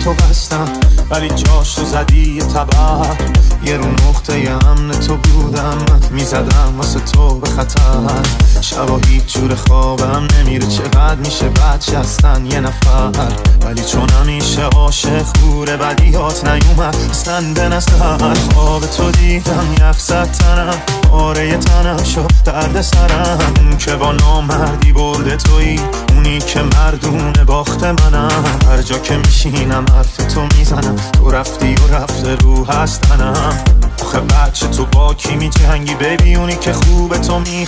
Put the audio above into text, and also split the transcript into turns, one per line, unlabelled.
تو بستم ولی جاش تو زدی یه تبر. یه رو نقطه امن تو بودم، میزدم واسه تو به خطر. شبا هیچ جور خوابم نمیره، چقدر میشه بچه هستن یه نفر. ولی چون همیشه عاشق خوره بدیات نیومد اصلا به نظر. خواب تو دیدم یخ زد تنم، پاره تنم شد درد سرم. که با نامردی برده تویی، اونی که مردونه باخت منم. هر جا که میشینم حرف تو میزنم، تو رفتی و رفته رو هستنم. آخه بچه تو با کی میجنگی بیبی، اونی که خوبه تو میخواد